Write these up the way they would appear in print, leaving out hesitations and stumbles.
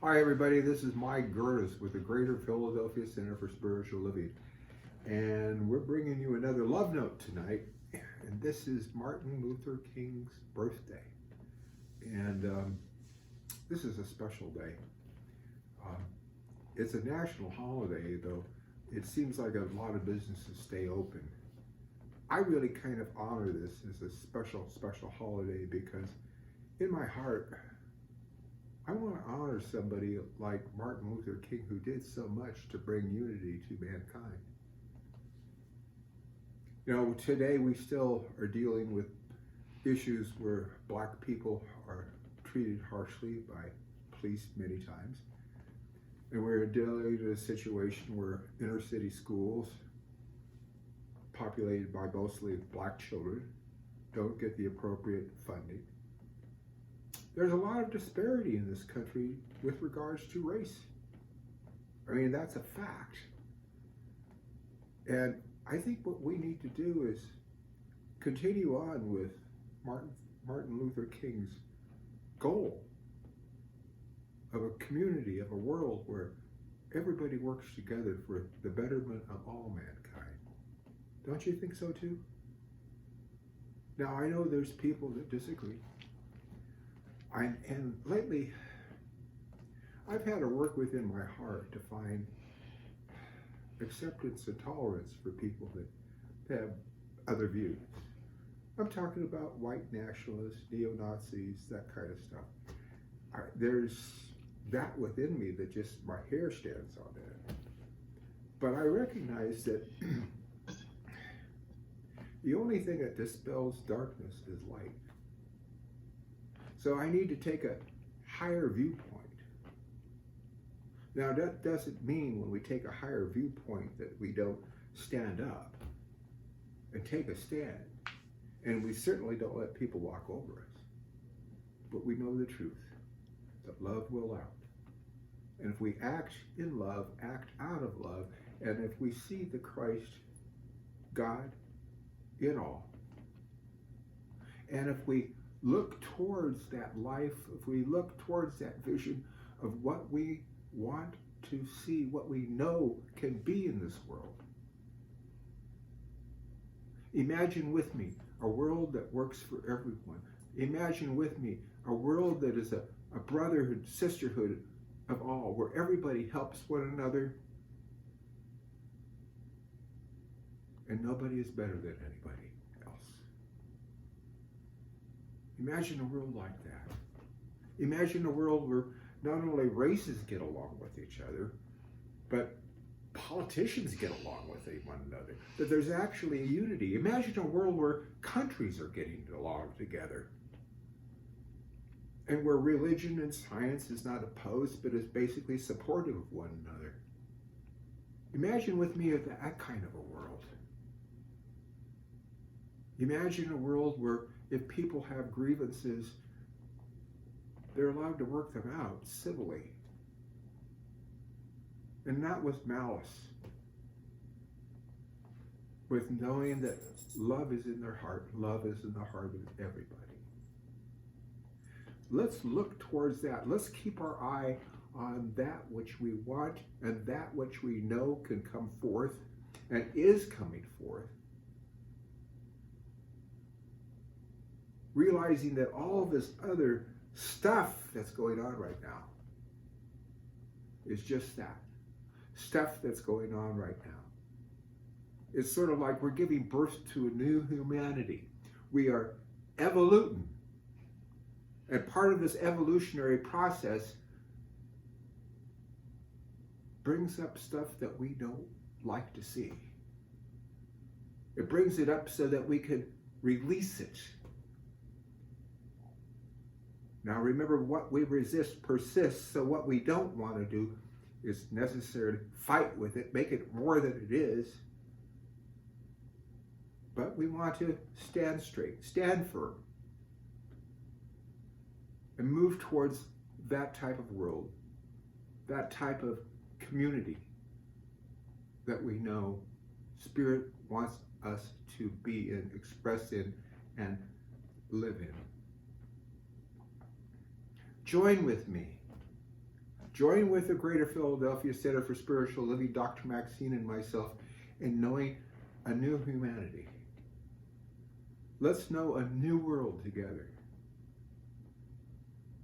Hi everybody, this is Mike Gerdes with the Greater Philadelphia Center for Spiritual Living. And we're bringing you another love note tonight. And this is Martin Luther King's birthday. And this is a special day. It's a national holiday, though it seems like a lot of businesses stay open. I really kind of honor this as a special holiday because in my heart, I want to honor somebody like Martin Luther King who did so much to bring unity to mankind. You know, today we still are dealing with issues where black people are treated harshly by police many times. And we're dealing with a situation where inner city schools, populated by mostly black children, don't get the appropriate funding. There's a lot of disparity in this country with regards to race. I mean, that's a fact. And I think what we need to do is continue on with Martin Luther King's goal of a community, of a world where everybody works together for the betterment of all mankind. Don't you think so too? Now, I know there's people that disagree. And lately, I've had to work within my heart to find acceptance and tolerance for people that have other views. I'm talking about white nationalists, neo-Nazis, that kind of stuff. There's that within me that just my hair stands on end. But I recognize that the only thing that dispels darkness is light. So I need to take a higher viewpoint. Now that doesn't mean when we take a higher viewpoint that we don't stand up and take a stand. And we certainly don't let people walk over us. But we know the truth, that love will out. And if we act in love, act out of love, and if we see the Christ, God, in all, and if we look towards that life, if we look towards that vision of what we want to see, what we know can be in this world. Imagine with me a world that works for everyone. Imagine with me a world that is a brotherhood, sisterhood of all, where everybody helps one another and nobody is better than anybody else. Imagine a world like that. Imagine a world where not only races get along with each other, but politicians get along with one another, that there's actually a unity. Imagine a world where countries are getting along together, and where religion and science is not opposed, but is basically supportive of one another. Imagine with me that kind of a world. Imagine a world where if people have grievances, they're allowed to work them out civilly and not with malice, with knowing that love is in their heart, love is in the heart of everybody. Let's look towards that. Let's keep our eye on that which we want and that which we know can come forth and is coming forth. Realizing that all this other stuff that's going on right now is just that. Stuff that's going on right now. It's sort of like we're giving birth to a new humanity. We are evoluting. And part of this evolutionary process brings up stuff that we don't like to see. It brings it up so that we can release it. Now remember, what we resist persists, so what we don't want to do is necessarily fight with it, make it more than it is. But we want to stand straight, stand firm, and move towards that type of world, that type of community that we know Spirit wants us to be in, express in, and live in. Join with me Join with the Greater Philadelphia Center for Spiritual Living, Dr. Maxine and myself, in knowing a new humanity. Let's know a new world together.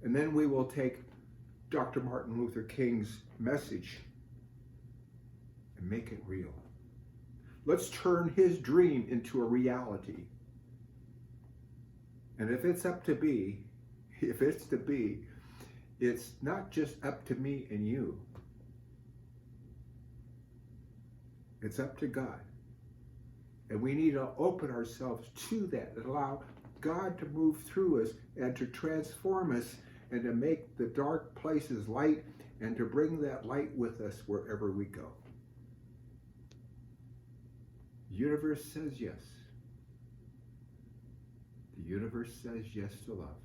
And then we will take Dr. Martin Luther King's message and make it real. Let's turn his dream into a reality. And if it's to be, it's not just up to me and you. It's up to God. And we need to open ourselves to that and allow God to move through us and to transform us and to make the dark places light and to bring that light with us wherever we go. The universe says yes. The universe says yes to love.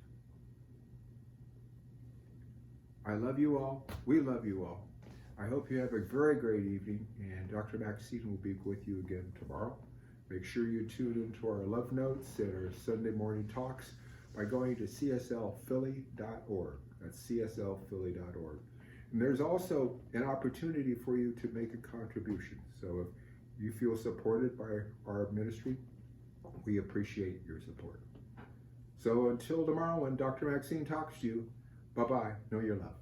I love you all. We love you all. I hope you have a very great evening, and Dr. Maxine will be with you again tomorrow. Make sure you tune into our love notes and our Sunday morning talks by going to cslphilly.org. That's cslphilly.org. And there's also an opportunity for you to make a contribution. So if you feel supported by our ministry, we appreciate your support. So until tomorrow when Dr. Maxine talks to you, bye-bye. Know you're loved.